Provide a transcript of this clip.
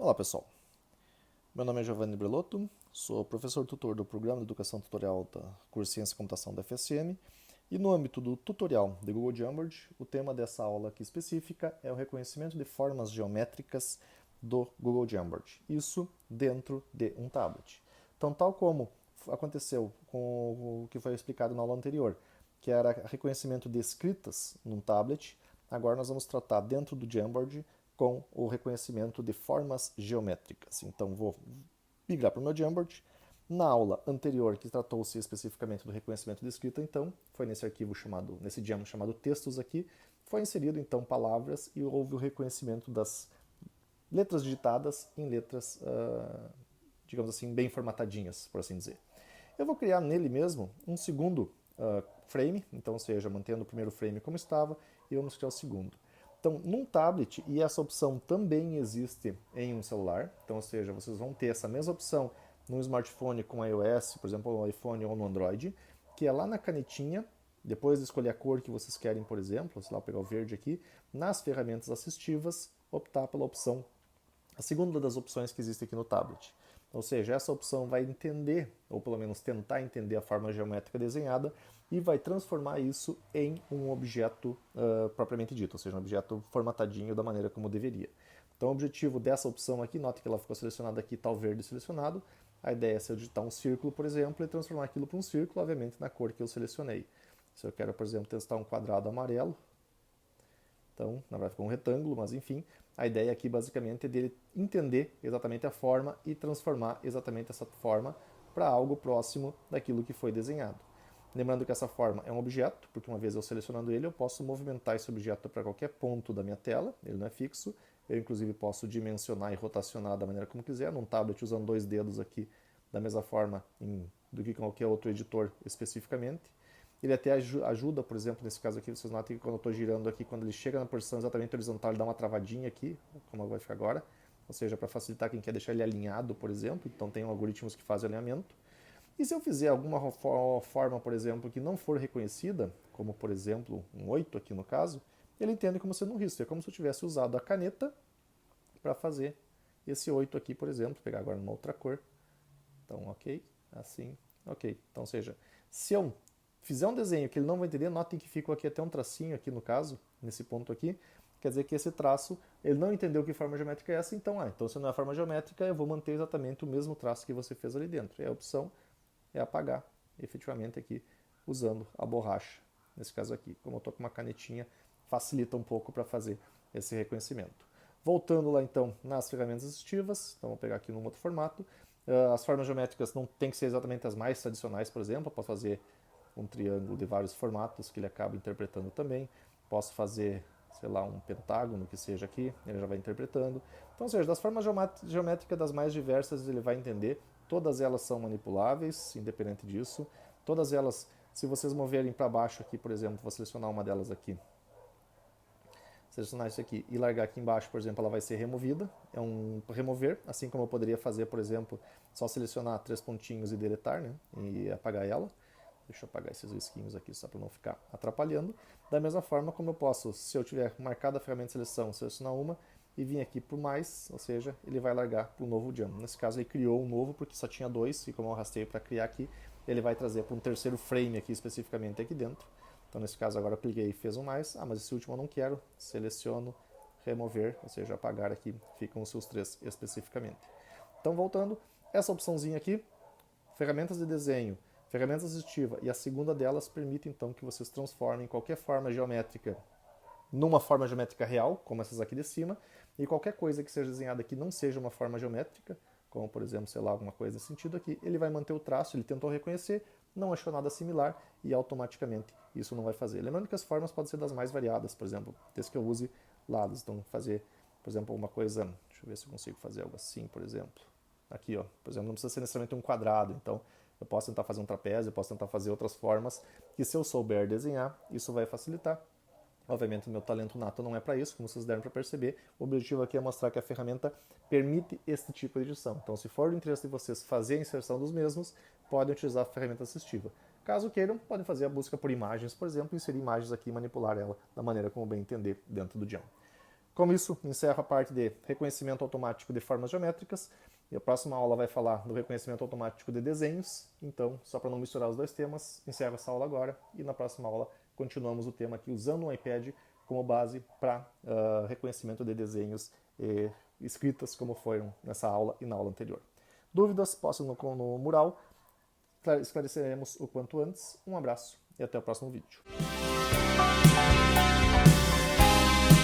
Olá pessoal, meu nome é Giovanni Brelotto, sou professor tutor do Programa de Educação Tutorial da curso Ciência e Computação da FSM e no âmbito do tutorial de Google Jamboard, o tema dessa aula aqui específica é o reconhecimento de formas geométricas do Google Jamboard, isso dentro de um tablet. Então, tal como aconteceu com o que foi explicado na aula anterior, que era reconhecimento de escritas num tablet, agora nós vamos tratar dentro do Jamboard com o reconhecimento de formas geométricas. Então vou migrar para o meu Jamboard. Na aula anterior, que tratou-se especificamente do reconhecimento de escrita, então, foi nesse arquivo chamado, nesse Jamboard chamado textos aqui, foi inserido então palavras e houve o reconhecimento das letras digitadas em letras, digamos assim, bem formatadinhas, por assim dizer. Eu vou criar nele mesmo um segundo frame, então, ou seja, mantendo o primeiro frame como estava, e vamos criar o segundo. Então, num tablet, e essa opção também existe em um celular, então, ou seja, vocês vão ter essa mesma opção num smartphone com iOS, por exemplo, no iPhone ou no Android, que é lá na canetinha, depois de escolher a cor que vocês querem, por exemplo, sei lá, vou pegar o verde aqui, nas ferramentas assistivas, optar pela opção, a segunda das opções que existe aqui no tablet. Ou seja, essa opção vai entender, ou pelo menos tentar entender a forma geométrica desenhada e vai transformar isso em um objeto propriamente dito, ou seja, um objeto formatadinho da maneira como deveria. Então o objetivo dessa opção aqui, note que ela ficou selecionada aqui, está o verde selecionado, a ideia é se eu digitar um círculo, por exemplo, e transformar aquilo para um círculo, obviamente na cor que eu selecionei. Se eu quero, por exemplo, testar um quadrado amarelo, então, na verdade ficou um retângulo, mas enfim, a ideia aqui basicamente é dele entender exatamente a forma e transformar exatamente essa forma para algo próximo daquilo que foi desenhado. Lembrando que essa forma é um objeto, porque uma vez eu selecionando ele, eu posso movimentar esse objeto para qualquer ponto da minha tela, ele não é fixo. Eu inclusive posso dimensionar e rotacionar da maneira como quiser, num tablet usando dois dedos aqui, da mesma forma do que qualquer outro editor especificamente. Ele até ajuda, por exemplo, nesse caso aqui, vocês notem que quando eu estou girando aqui, quando ele chega na posição exatamente horizontal, ele dá uma travadinha aqui, como vai ficar agora. Ou seja, para facilitar quem quer deixar ele alinhado, por exemplo. Então tem algoritmos que fazem alinhamento. E se eu fizer alguma forma, por exemplo, que não for reconhecida, como por exemplo um 8 aqui no caso, ele entende como sendo um risco. É como se eu tivesse usado a caneta para fazer esse 8 aqui, por exemplo. Vou pegar agora uma outra cor. Então, ok, assim, ok. Então, ou seja, se eu fizer um desenho que ele não vai entender, notem que ficou aqui até um tracinho aqui no caso, nesse ponto aqui, quer dizer que esse traço, ele não entendeu que forma geométrica é essa, então se não é forma geométrica, eu vou manter exatamente o mesmo traço que você fez ali dentro. E a opção é apagar, efetivamente aqui, usando a borracha, nesse caso aqui. Como eu estou com uma canetinha, facilita um pouco para fazer esse reconhecimento. Voltando lá então nas ferramentas assistivas, então vou pegar aqui num outro formato. As formas geométricas não tem que ser exatamente as mais tradicionais, por exemplo, eu posso fazer um triângulo de vários formatos que ele acaba interpretando também. Posso fazer, sei lá, um pentágono que seja aqui, ele já vai interpretando. Então, ou seja, das formas geométricas das mais diversas ele vai entender. Todas elas são manipuláveis, independente disso. Todas elas, se vocês moverem para baixo aqui, por exemplo, vou selecionar uma delas aqui. Selecionar isso aqui e largar aqui embaixo, por exemplo, ela vai ser removida. É um remover, assim como eu poderia fazer, por exemplo, só selecionar três pontinhos e deletar, né? E apagar ela. Deixa eu apagar esses risquinhos aqui só para não ficar atrapalhando. Da mesma forma como eu posso, se eu tiver marcado a ferramenta de seleção, selecionar uma e vir aqui para o mais, ou seja, ele vai largar para o novo jam. Nesse caso ele criou um novo porque só tinha dois e como eu arrastei para criar aqui, ele vai trazer para um terceiro frame aqui especificamente aqui dentro. Então nesse caso agora eu cliquei e fez um mais, mas esse último eu não quero, seleciono, remover, ou seja, apagar aqui, ficam os seus três especificamente. Então voltando, essa opçãozinha aqui, ferramentas de desenho, ferramentas assistivas, e a segunda delas permite então que vocês transformem qualquer forma geométrica numa forma geométrica real, como essas aqui de cima, e qualquer coisa que seja desenhada aqui não seja uma forma geométrica, como por exemplo, sei lá, alguma coisa nesse sentido aqui, ele vai manter o traço, ele tentou reconhecer, não achou nada similar e automaticamente isso não vai fazer. Lembrando que as formas podem ser das mais variadas, por exemplo, desde que eu use lados, então fazer, por exemplo, uma coisa, deixa eu ver se eu consigo fazer algo assim, por exemplo, aqui ó, por exemplo, não precisa ser necessariamente um quadrado, então eu posso tentar fazer um trapézio, eu posso tentar fazer outras formas que se eu souber desenhar, isso vai facilitar. Obviamente o meu talento nato não é para isso, como vocês deram para perceber. O objetivo aqui é mostrar que a ferramenta permite este tipo de edição. Então, se for do interesse de vocês fazer a inserção dos mesmos, podem utilizar a ferramenta assistiva. Caso queiram, podem fazer a busca por imagens, por exemplo, inserir imagens aqui e manipular ela da maneira como bem entender dentro do Jam. Com isso, encerro a parte de reconhecimento automático de formas geométricas, e a próxima aula vai falar do reconhecimento automático de desenhos. Então, só para não misturar os dois temas, encerro essa aula agora, e na próxima aula continuamos o tema aqui usando um iPad como base para reconhecimento de desenhos escritas, como foram nessa aula e na aula anterior. Dúvidas, postem no mural, esclareceremos o quanto antes. Um abraço e até o próximo vídeo.